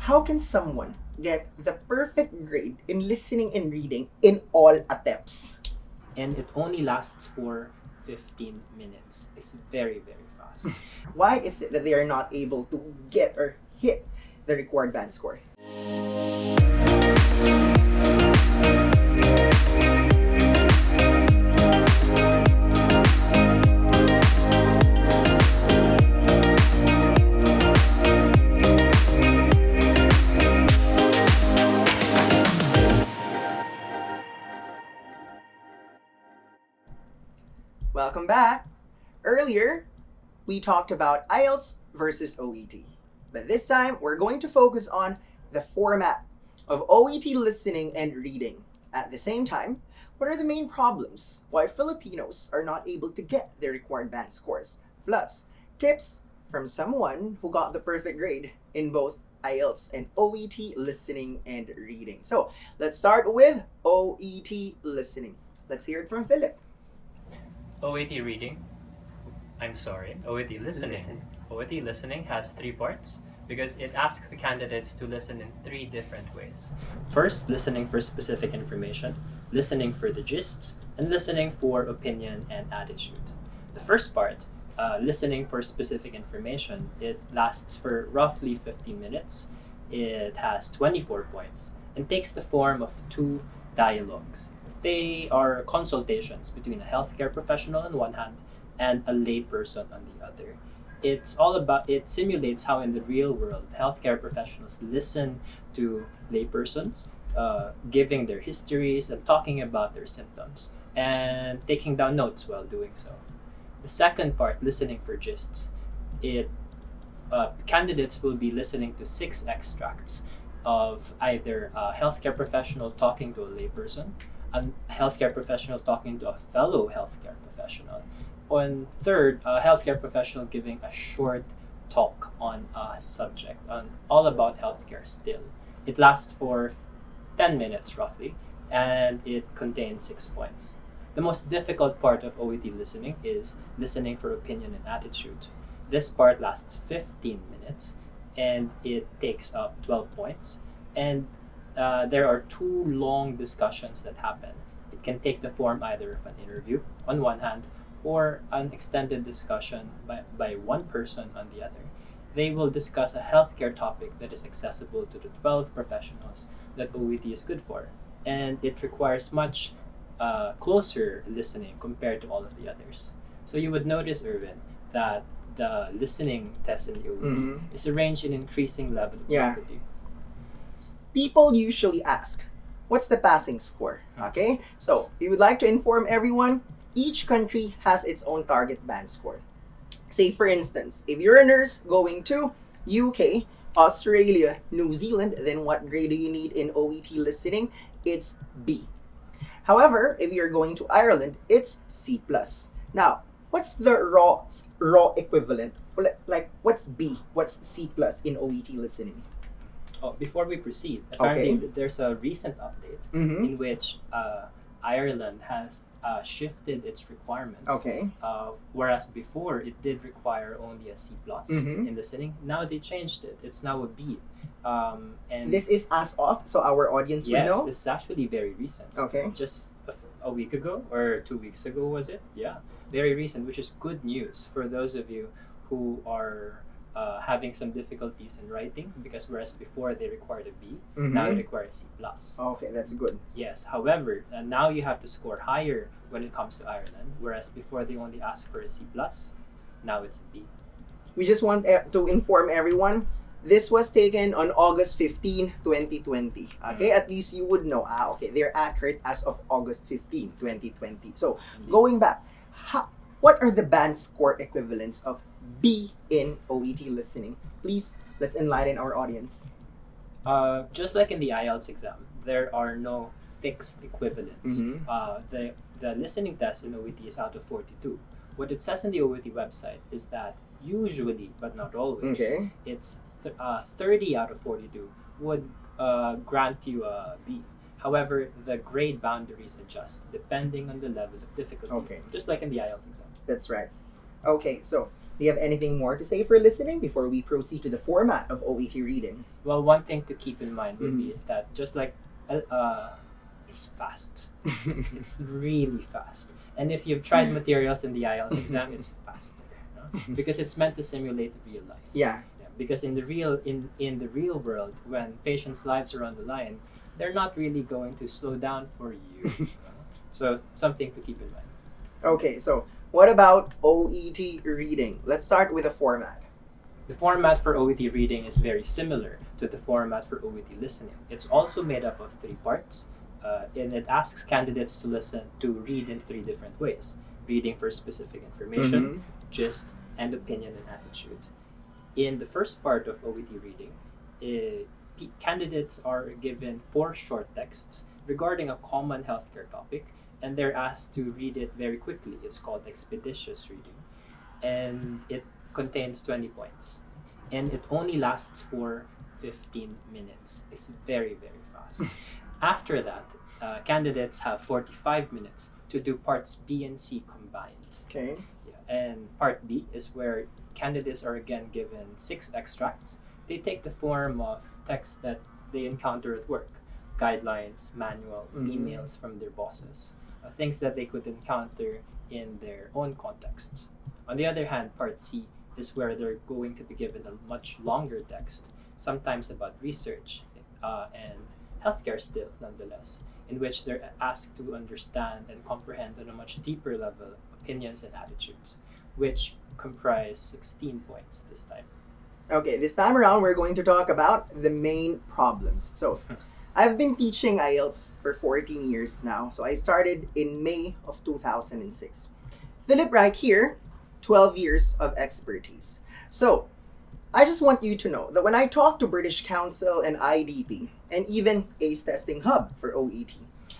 How can someone get the perfect grade in listening and reading in all attempts? And it only lasts for 15 minutes. It's very, very fast. Why is it that they are not able to get or hit the required band score? Welcome back. Earlier, we talked about IELTS versus OET. But this time, we're going to focus on the format of OET listening and reading. At the same time, what are the main problems? Why Filipinos are not able to get their required band scores? Plus, tips from someone who got the perfect grade in both IELTS and OET listening and reading. So, let's start with OET listening. Let's hear it from Pheelyp. OET reading. OET listening. OET listening has 3 parts because it asks the candidates to listen in 3 different ways. First, listening for specific information, listening for the gist, and listening for opinion and attitude. The first part, listening for specific information, it lasts for roughly 15 minutes. It has 24 points and takes the form of 2 dialogues. They are consultations between a healthcare professional on one hand and a layperson on the other. It simulates how in the real world healthcare professionals listen to laypersons, giving their histories and talking about their symptoms and taking down notes while doing so. The second part, listening for gists, candidates will be listening to 6 extracts of either a healthcare professional talking to a layperson, a healthcare professional talking to a fellow healthcare professional, and third, a healthcare professional giving a short talk on a subject, all about healthcare still. It lasts for 10 minutes roughly, and it contains 6 points. The most difficult part of OET listening is listening for opinion and attitude. This part lasts 15 minutes, and it takes up 12 points, and there are 2 long discussions that happen. It can take the form either of an interview on one hand or an extended discussion by one person on the other. They will discuss a healthcare topic that is accessible to the 12 professionals that OET is good for, and it requires much closer listening compared to all of the others. So you would notice, Ervin, that the listening test in the OET is arranged in increasing level of difficulty. People usually ask, what's the passing score? Okay, so we would like to inform everyone, each country has its own target band score. Say for instance, if you're a nurse going to UK, Australia, New Zealand, then what grade do you need in OET listening? It's B. However, if you're going to Ireland, it's C+. Now, what's the raw equivalent? Like, what's B? What's C+ in OET listening? Before we proceed, apparently there's a recent update in which Ireland has shifted its requirements. Whereas before it did require only a C+ in listening, now they changed it. It's now a B. And this is as of, so our audience will know? Yes, this is actually very recent. Just a week ago or 2 weeks ago, was it? Yeah, very recent, which is good news for those of you who are having some difficulties in writing, because whereas before they required a B, now they require a C+. Okay, that's good. Yes, however, now you have to score higher when it comes to Ireland, whereas before they only asked for a C+, now it's a B. We just want to inform everyone, this was taken on August 15, 2020. Okay, at least you would know, they're accurate as of August 15, 2020. So, going back, what are the band score equivalents of B in OET listening? Please, let's enlighten our audience. Just like in the IELTS exam, there are no fixed equivalents. The listening test in OET is out of 42. What it says in the OET website is that usually, but not always, it's 30 out of 42 would grant you a B. However, the grade boundaries adjust depending on the level of difficulty, just like in the IELTS exam. That's right. Okay, so Do you have anything more to say for listening before we proceed to the format of OET reading? Well, one thing to keep in mind would be is that just like it's fast. It's really fast. And if you've tried materials in the IELTS exam, it's faster, no? Because it's meant to simulate real life. Yeah. Because in the real world, when patients' lives are on the line, they're not really going to slow down for you. No? So something to keep in mind. Okay, so what about OET reading? Let's start with the format. The format for OET reading is very similar to the format for OET listening. It's also made up of 3 parts, and it asks candidates to read in 3 different ways: reading for specific information, gist, and opinion and attitude. In the first part of OET reading, candidates are given 4 short texts regarding a common healthcare topic, and they're asked to read it very quickly. It's called expeditious reading, and it contains 20 points, and it only lasts for 15 minutes. It's very, very fast. After that, candidates have 45 minutes to do parts B and C combined. Okay. Yeah. And part B is where candidates are again given 6 extracts. They take the form of text that they encounter at work: guidelines, manuals, emails from their bosses, things that they could encounter in their own contexts. On the other hand, part C is where they're going to be given a much longer text, sometimes about research and healthcare still, nonetheless, in which they're asked to understand and comprehend on a much deeper level opinions and attitudes, which comprise 16 points this time. Okay, this time around we're going to talk about the main problems. So, I've been teaching IELTS for 14 years now. So I started in May of 2006. Pheelyp right here, 12 years of expertise. So, I just want you to know that when I talk to British Council and IDP, and even ACE Testing Hub for OET,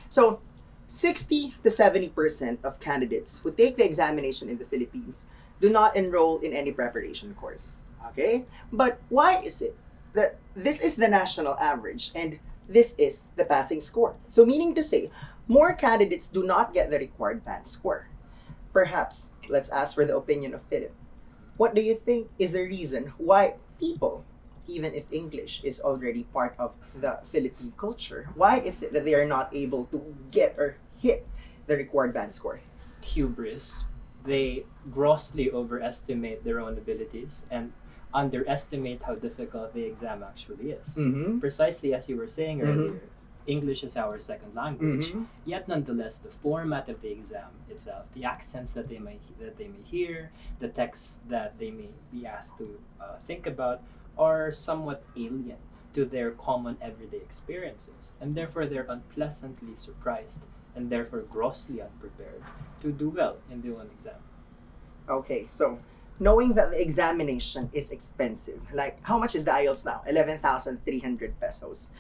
so 60 to 70% of candidates who take the examination in the Philippines do not enroll in any preparation course. Okay? But why is it that this is the national average and this is the passing score? So meaning to say, more candidates do not get the required band score. Perhaps, let's ask for the opinion of Pheelyp. What do you think is the reason why people, even if English is already part of the Philippine culture, why is it that they are not able to get or hit the required band score? Hubris. They grossly overestimate their own abilities and underestimate how difficult the exam actually is. Precisely as you were saying earlier, English is our second language. Yet nonetheless, the format of the exam itself, the accents that they may hear, the texts that they may be asked to think about, are somewhat alien to their common everyday experiences, and therefore they're unpleasantly surprised and therefore grossly unprepared to do well in their own exam. Okay, so knowing that the examination is expensive, like how much is the IELTS now? 11,300 pesos.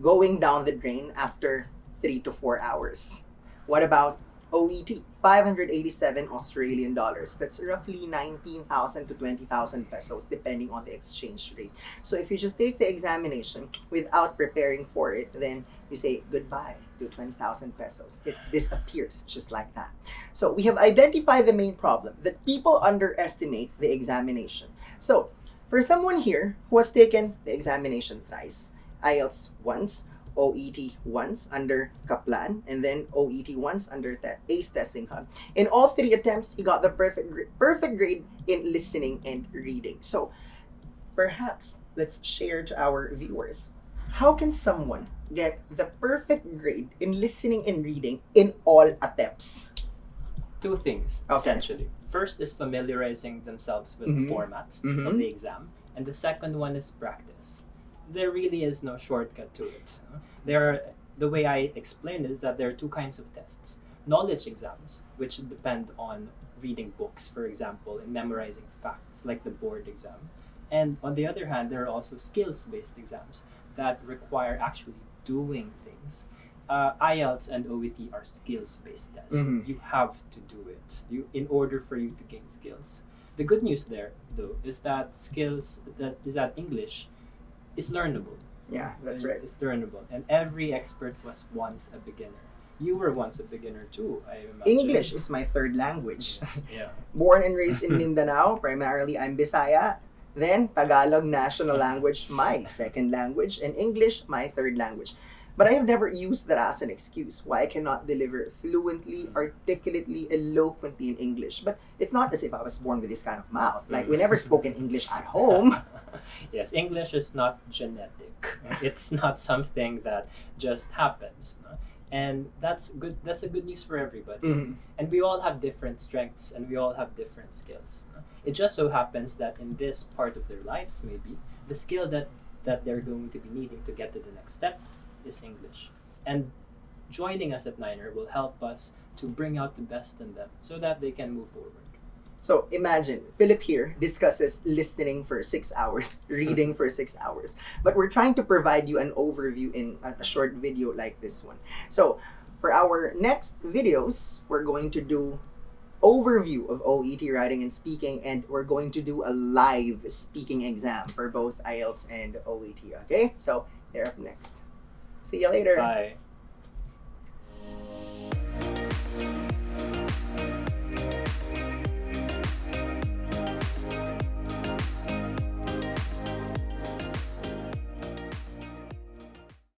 Going down the drain after 3 to 4 hours. What about OET? 587 Australian dollars. That's roughly 19,000 to 20,000 pesos depending on the exchange rate. So if you just take the examination without preparing for it, then you say goodbye to 20,000 pesos. It disappears just like that. So we have identified the main problem, that people underestimate the examination. So for someone here who has taken the examination thrice, IELTS once, OET once under Kaplan, and then OET once under ACE Testing Hub. In all 3 attempts, he got the perfect grade in listening and reading. So perhaps let's share to our viewers, how can someone get the perfect grade in listening and reading in all attempts? 2 things, essentially. First is familiarizing themselves with the format of the exam, and the second one is practice. There really is no shortcut to it. The way I explain is that there are 2 kinds of tests. Knowledge exams, which depend on reading books, for example, and memorizing facts, like the board exam. And on the other hand, there are also skills-based exams that require actually doing things. IELTS and OET are skills-based tests. You have to do it in order for you to gain skills. The good news there, though, is that English is learnable. Yeah, that's right. It's learnable. And every expert was once a beginner. You were once a beginner too, I imagine. English is my third language. Yes, yeah. Born and raised in Mindanao, primarily I'm Bisaya. Then Tagalog, national language, my second language, and English, my third language. But I have never used that as an excuse why I cannot deliver fluently, articulately, eloquently in English. But it's not as if I was born with this kind of mouth. Like, we never spoke in English at home. Yes, English is not genetic. It's not something that just happens. No? And that's good. That's a good news for everybody. Mhm. And we all have different strengths and we all have different skills. No? It just so happens that in this part of their lives, maybe, the skill that they're going to be needing to get to the next step is English. And joining us at Niner will help us to bring out the best in them so that they can move forward. So imagine, Pheelyp here discusses listening for 6 hours, reading for 6 hours. But we're trying to provide you an overview in a short video like this one. So for our next videos, we're going to do overview of OET writing and speaking, and we're going to do a live speaking exam for both IELTS and OET, okay? So they're up next. See you later. Bye.